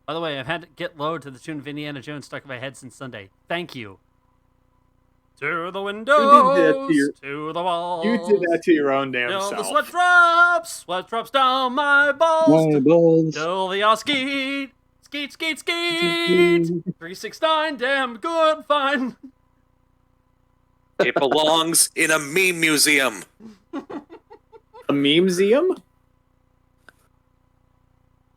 By the way, I've had to get low to the tune of Indiana Jones stuck in my head since Sunday. Thank you. To the windows, to the walls. You did that to your own damn till self. The sweat drops down my balls. My balls. Till the all skeet. 369, damn good, fine. It belongs in a meme museum. A meme-museum?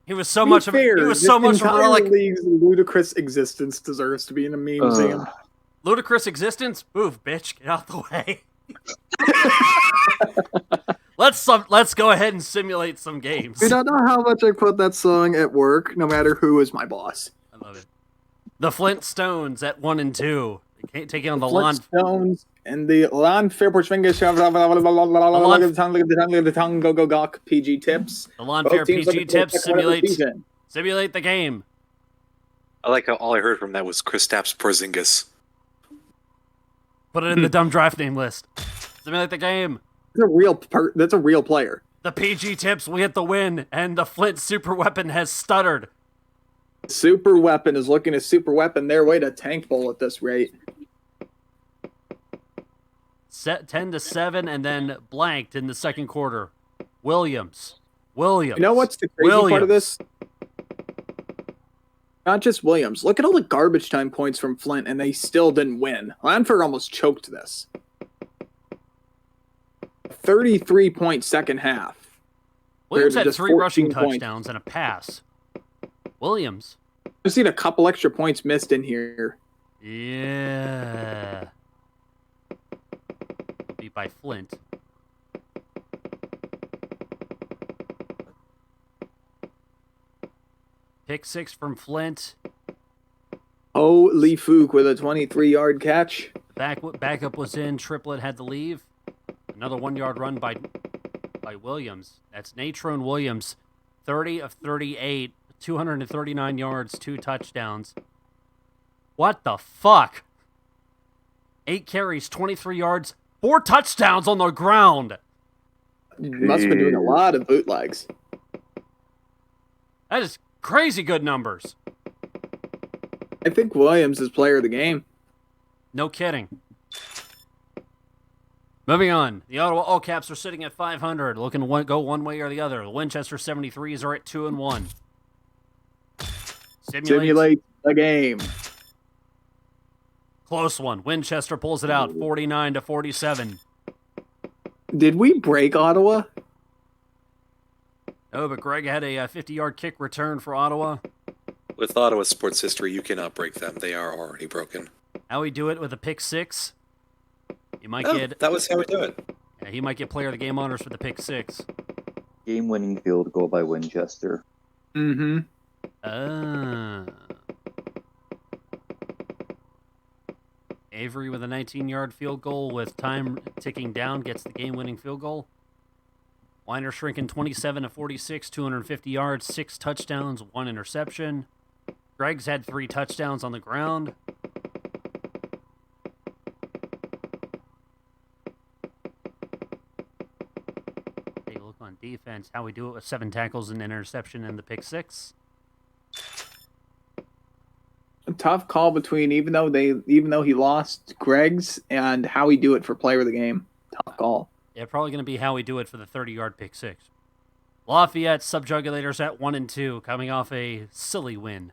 He was so much of a relic. League's ludicrous existence deserves to be in a meme museum. Ludicrous existence? Move, bitch. Get out the way. Let's go ahead and simulate some games. You don't know how much I quote that song at work, no matter who is my boss. I love it. The Flintstones at 1 and 2. They can't take it on the Flintstones and the Lawn Fairport Fingers. The tongue go gawk PG tips. The Lawn Fair PG tips simulate the game. I like how all I heard from that was Kristaps Porzingis. Put it in the dumb draft name list. Simulate the game. That's a real player. The PG tips will get the win, and the Flint super weapon has stuttered. Super weapon is looking to super weapon their way to tank bowl at this rate. Set 10-7 and then blanked in the second quarter. Williams. You know what's the crazy part of this? Not just Williams. Look at all the garbage time points from Flint, and they still didn't win. Lanford almost choked this. 33-point second half. Williams had 3 rushing touchdowns and a pass. Williams. I've seen a couple extra points missed in here. Yeah. Beat by Flint. Pick 6 from Flint. Holy Fook with a 23-yard catch. Backup was in. Triplet had to leave. Another 1-yard run by Williams. That's Natrone Williams. 30 of 38. 239 yards, 2 touchdowns. What the fuck? 8 carries, 23 yards, 4 touchdowns on the ground. Must have been doing a lot of bootlegs. That is crazy good numbers. I think Williams is player of the game. No kidding. Moving on. The Ottawa ALLCAPS are sitting at 500, looking to go one way or the other. The Winchester 73s are at 2-1. Simulate the game. Close one. Winchester pulls it out, 49-47. Did we break Ottawa? No, but Greg had a 50-yard kick return for Ottawa. With Ottawa sports history, you cannot break them. They are already broken. How we do it with a pick 6? You might get. That was how we do it. Yeah, he might get player of the game honors for the pick 6. Game-winning field goal by Winchester. Mm-hmm. Avery with a 19-yard field goal with time ticking down gets the game-winning field goal. Weiner shrinking 27-46, 250 yards, 6 touchdowns, 1 interception. Greg's had 3 touchdowns on the ground. Take a look on defense. How we do it with 7 tackles and an interception and the pick 6. A tough call between even though he lost Greg's and how we do it for player of the game. Tough call. Yeah, probably going to be how we do it for the 30-yard pick 6. Lafayette Subjuggulators at 1-2, coming off a silly win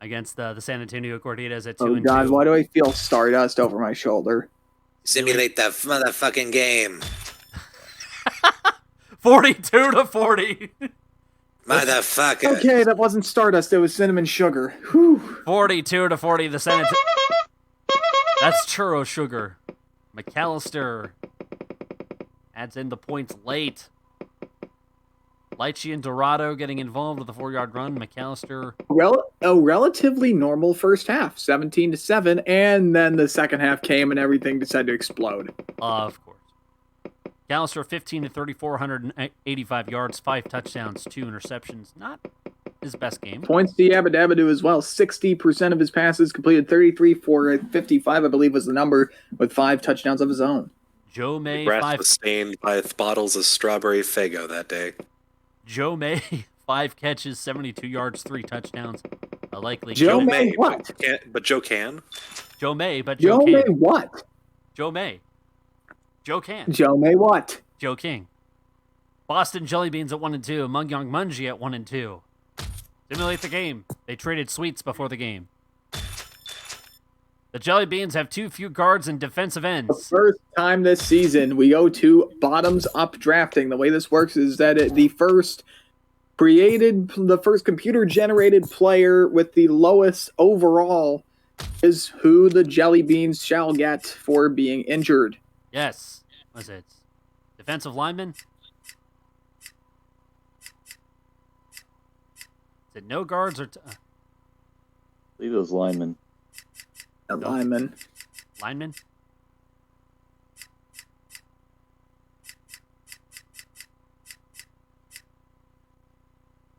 against the San Antonio Gorditas at 2-2. Oh God, why do I feel Stardust over my shoulder? Simulate the motherfucking game. 42-40. Motherfucker. Okay, that wasn't Stardust. It was cinnamon sugar. Whew. 42-40. The San Antonio. That's churro sugar. McAllister adds in the points late. Lychee and Dorado getting involved with a 4-yard run. McAllister. A relatively normal first half, 17-7, and then the second half came and everything decided to explode. Of course. McAllister 15-34, 185 yards, 5 touchdowns, 2 interceptions. Not his best game. Points to Yabba as well. 60% of his passes completed, 33 for 55, I believe was the number, with 5 touchdowns of his own. Joe May, the breath was stained by bottles of strawberry Faygo that day. Joe May, 5 catches, 72 yards, 3 touchdowns. A likely Joe Joe May what? But Joe can. Joe May, but Joe Joe May can. what? Joe May. Joe can. Joe May what? Joe King. Boston Jelly Beans at 1-2. Mungyeong Munje at 1-2. Simulate the game. They traded sweets before the game. The Jelly Beans have too few guards and defensive The ends. first time this season, we go to bottoms-up drafting. The way this works is that the first computer-generated player with the lowest overall is who the Jelly Beans shall get for being injured. Yes. What's it? Defensive lineman? Is it no guards or... Leave those linemen. A lineman. lineman?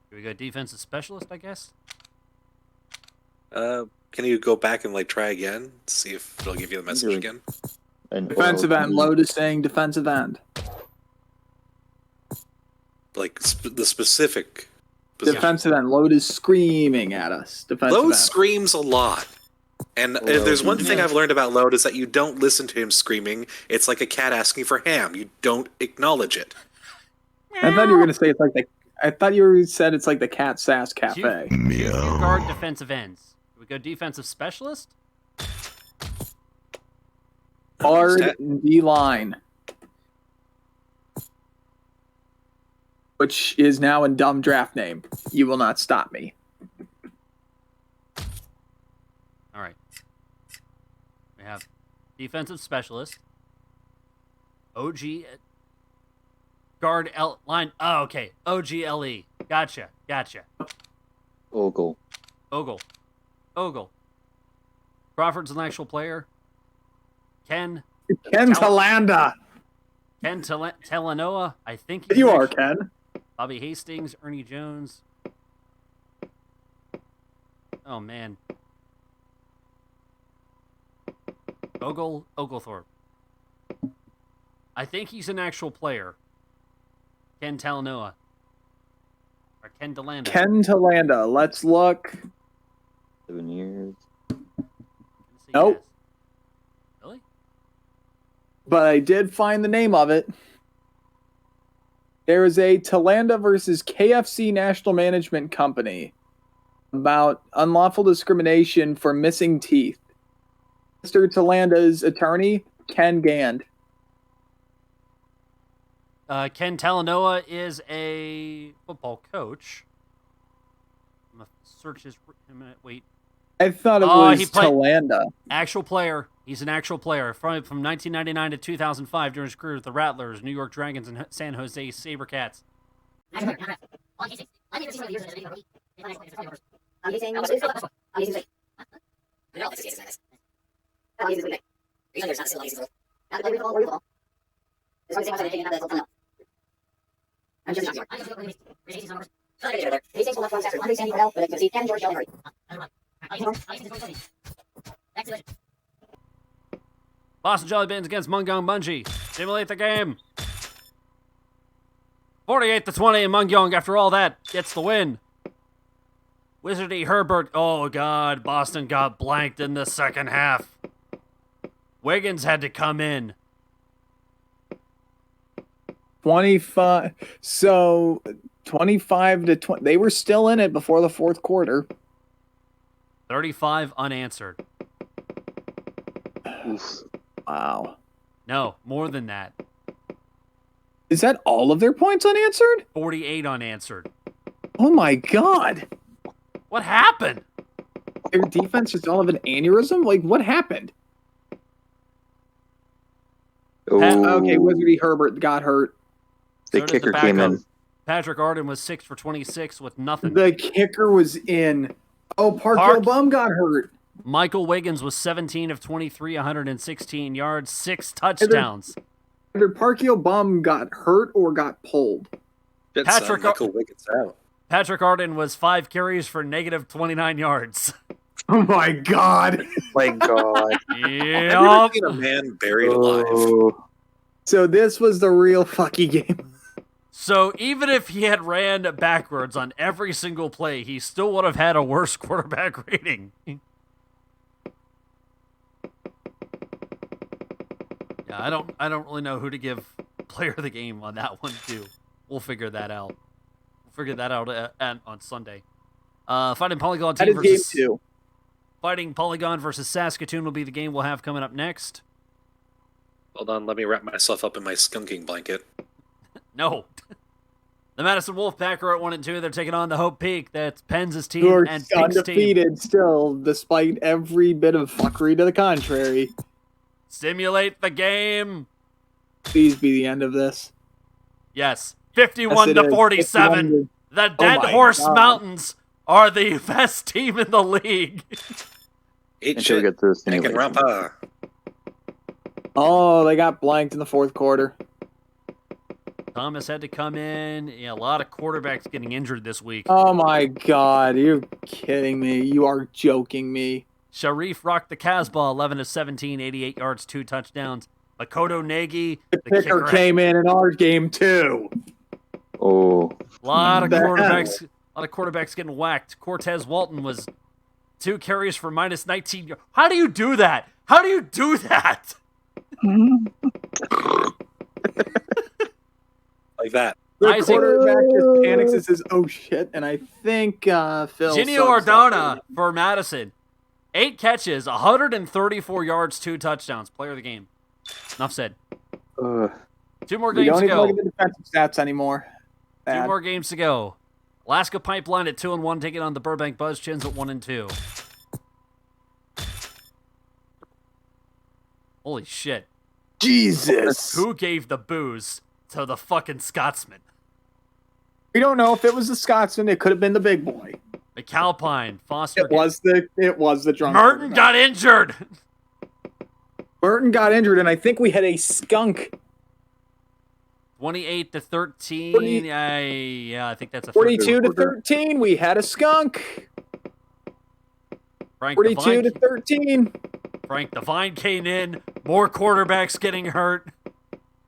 Here we go, defensive specialist, I guess? Can you go back and try again? See if it'll give you the message again. And Defensive end. Load is saying defensive end. The specific position. Defensive end. Load is screaming at us. Defensive Load end. screams a lot. And if there's one thing I've learned about Load is that you don't listen to him screaming. It's like a cat asking for ham. You don't acknowledge it. I thought you were going to say it's like the... I thought you said it's like the Cat Sass Cafe. Two guard defensive ends. Do we go defensive specialist? Guard D-line. Which is now a dumb draft name. You will not stop me. All right. We have defensive specialist. OG guard L line. Oh, okay. OGLE. Gotcha. Ogle. Ogle. Crawford's an actual player. Ken Talanda. Telanoa. I think he's You are actually- Ken. Bobby Hastings, Ernie Jones. Oh man. Oglethorpe. I think he's an actual player. Ken Talanoa. Or Ken Delanda. Ken Talanda. Let's look. 7 years. Nope. Yes. Really? But I did find the name of it. There is a Talanda versus KFC National Management Company about unlawful discrimination for missing teeth. Mr. Talanda's attorney, Ken Gand. Ken Talanoa is a football coach. I'm gonna search his. Wait. I thought it Oh, was he played- Talanda. Actual player. He's an actual player. From 1999 to 2005 during his career with the Rattlers, New York Dragons, and San Jose SaberCats. Boston Jelly Beans against Mungyeong Munje. Simulate the game. 48-20, and Mungyeong, after all that, gets the win. Wizardy Herbert. Oh, God. Boston got blanked in the second half. Wiggins had to come in. 25. So 25 to 20. They were still in it before the fourth quarter. 35 unanswered. Oof. Wow. No, more than that. Is that all of their points unanswered? 48 unanswered. Oh my god. What happened? Their defense just all have an aneurysm? Like, what happened? Okay, Wizardy Herbert got hurt. The So did kicker the came backup. in. Patrick Arden was 6 for 26 with nothing. The kicker was in. Oh, Park Bum got hurt. Michael Wiggins was 17 of 23, 116 yards, 6 touchdowns. Either Parkio Bum got hurt or got pulled. Patrick- Michael Wiggins out. Patrick Arden was 5 carries for negative 29 yards. Oh my god. My God. I've Yep. never seen a man buried alive. Oh. So this was the real fucky game. So even if he had ran backwards on every single play, he still would have had a worse quarterback rating. Yeah, I don't really know who to give player of the game on that one too. We'll figure that out. On Sunday. Fighting Polygon That team is game versus 2. Fighting Polygon versus Saskatoon will be the game we'll have coming up next. Hold on, let me wrap myself up in my skunking blanket. No. The Madison Wolfpack are at 1-2. They're taking on the Hope Peak. That's Penn's team Who are and Pink's team. undefeated still, despite every bit of fuckery to the contrary. Simulate the game. Please be the end of this. Yes. 51 to 47. The Dead Horse Mountains are the best team in the league. Eat Until we shit, get through this Hank and Rampa. Oh, they got blanked in the fourth quarter. Thomas had to come in. Yeah, a lot of quarterbacks getting injured this week. Oh my god, you're kidding me. You are joking me. Sharif rocked the Casbah 11 to 17, 88 yards, 2 touchdowns. Makoto Nagy, The kicker came in our game too. Oh. A lot of The quarterbacks getting whacked. Cortez Walton was 2 carries for minus 19 yards. How do you do that? How do you do that? Like that. The Isaac- quarterback just panics and says, "Oh shit!" And I think Phil. Ginio Ordona for Madison. 8 catches, 134 yards, 2 touchdowns. Player of the game. Enough said. 2 more We games don't to even go. look at the defensive stats anymore. 2 Bad. more games to go. Alaska Pipeline at 2-1, taking on the Burbank Buzzchins at 1-2. Holy shit. Jesus. Who gave the booze to the fucking Scotsman? We don't know if it was the Scotsman. It could have been the big boy. McAlpine, Foster. It was the drunk. Merton got injured. Burton got injured, and I think we had a skunk. 28 to 13. 40 Yeah, I think that's a 42 to 13. We had a skunk. Frank 42 to Devine, 13. Frank Devine came in. More quarterbacks getting hurt.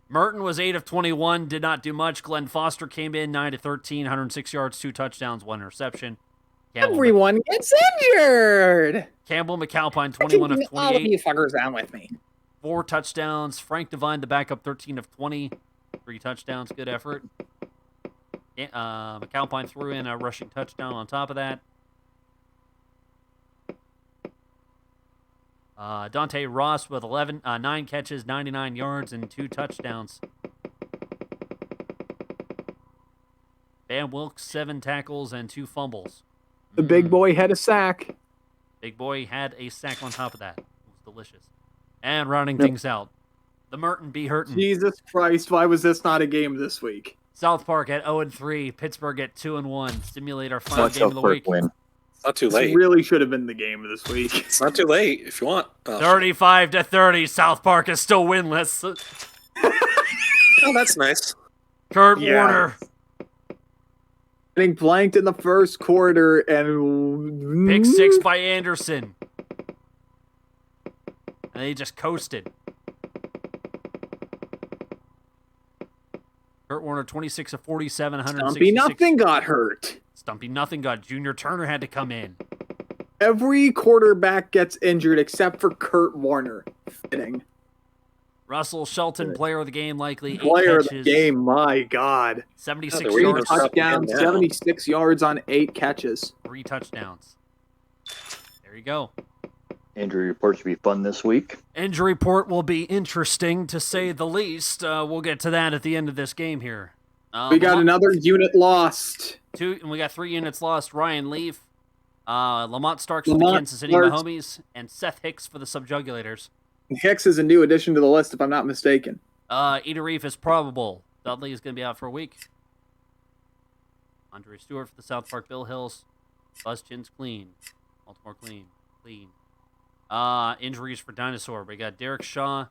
Merton was 8 of 21, did not do much. Glenn Foster came in 9 to 13, 106 yards, 2 touchdowns, 1 interception. Everyone gets injured. Campbell McAlpine, 21 of All of 28, you fuckers down with me. 4 touchdowns. Frank Devine, the backup, 13 of 20, 3 touchdowns. Good effort. McAlpine threw in a rushing touchdown on top of that. Dante Ross with 9 catches, 99 yards, and 2 touchdowns. Van Wilkes, 7 tackles and 2 fumbles. The big boy had a sack. Big boy had a sack on top of that. It was delicious. And rounding things out, the Merton be hurting. Jesus Christ, why was this not a game this week? South Park at 0-3, Pittsburgh at 2-1. Stimulate our final game of the South Park week. win. It's not too This late. really should have been the game of this week. It's not too late if you want. Oh, 35 to 30, South Park is still winless. oh, that's nice. Kurt Yeah. Warner, Getting blanked in the first quarter and pick 6 by Anderson. And they just coasted. Kurt Warner, 26 of 47, 166. Stumpy nothing got hurt. Stumpy nothing got. Junior Turner had to come in. Every quarterback gets injured except for Kurt Warner. Fitting. Russell Shelton, player of the game, likely. 8 Player of catches, the game, my God. 76 Oh, they're yards, really Touchdown, now. 76 yards on 8 catches. 3 touchdowns. There you go. Injury report should be fun this week. Injury report will be interesting, to say the least. We'll get to that at the end of this game here. We got another unit lost. 2, and we got 3 units lost. Ryan Leaf, Lamont Starks for the Lamont Kansas City Starks. Mahomes, and Seth Hicks for the Subjuggulators. Hicks is a new addition to the list, if I'm not mistaken. Eda Reef is probable. Dudley is going to be out for a week. Andre Stewart for the South Park Billhells. Buzzchins clean. Baltimore clean. Injuries for Dinosaur. We got Derek Shaw.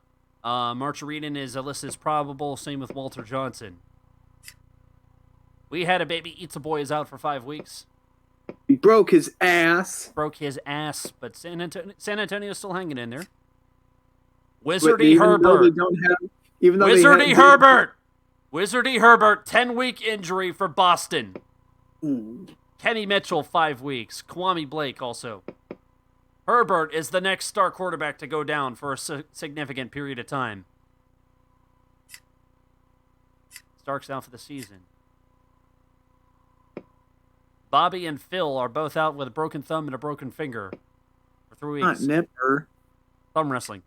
Marcharinen is listed as probable. Same with Walter Johnson. We had a baby. Eats a Boy is out for 5 weeks. He broke his ass. Broke his ass, but San Antonio's still hanging in there. But Wizardy even though they Herbert. don't have, even though they Wizardy have- Herbert. Wizardy Herbert, 10-week injury for Boston. Hmm. Kenny Mitchell, 5 weeks. Kwame Blake also. Herbert is the next star quarterback to go down for a significant period of time. Stark's out for the season. Bobby and Phil are both out with a broken thumb and a broken finger for 3 weeks. Not Nipper. Thumb wrestling.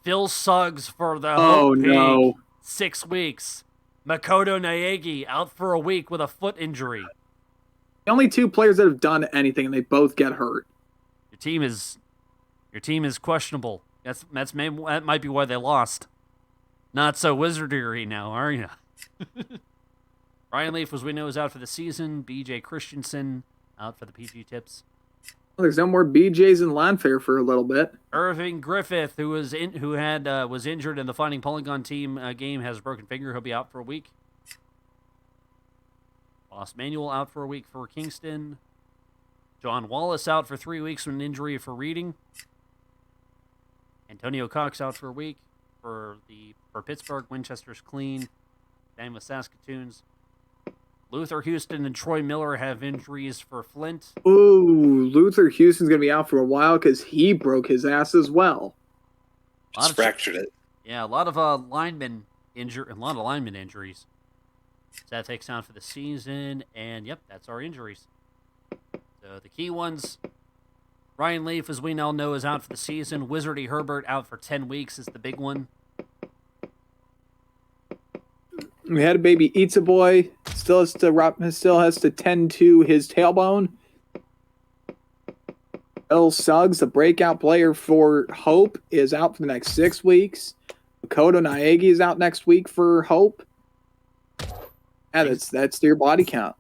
Phil Suggs for the Oh, Hope no. Peak, 6 weeks. Makoto Naegi out for a week with a foot injury. The only 2 players that have done anything, and they both get hurt. Your team is questionable. That might be why they lost. Not so wizardry now, are you? Ryan Leaf, as we know, is out for the season. B.J. Christensen out for the PG Tips. Well, there's no more BJs in Lanfair for a little bit. Irving Griffith, who was injured in the Finding Polygon team game, has a broken finger. He'll be out for a week. Ross Manuel out for a week for Kingston. John Wallace out for 3 weeks with an injury for Reading. Antonio Cox out for a week for Pittsburgh. Winchester's clean. Same with Saskatoon's. Luther Houston and Troy Miller have injuries for Flint. Ooh, Luther Houston's going to be out for a while because he broke his ass as well. Just fractured it. Yeah, a lot of lineman injuries. Seth Hicks out for the season, and yep, that's our injuries. So the key ones, Ryan Leaf, as we now know, is out for the season. Wizardy Herbert out for 10 weeks is the big one. We had a baby Eats a Boy. Still has to tend to his tailbone. Bill Suggs, the breakout player for Hope, is out for the next 6 weeks. Makoto Naegi is out next week for Hope. Yeah, that's your body count.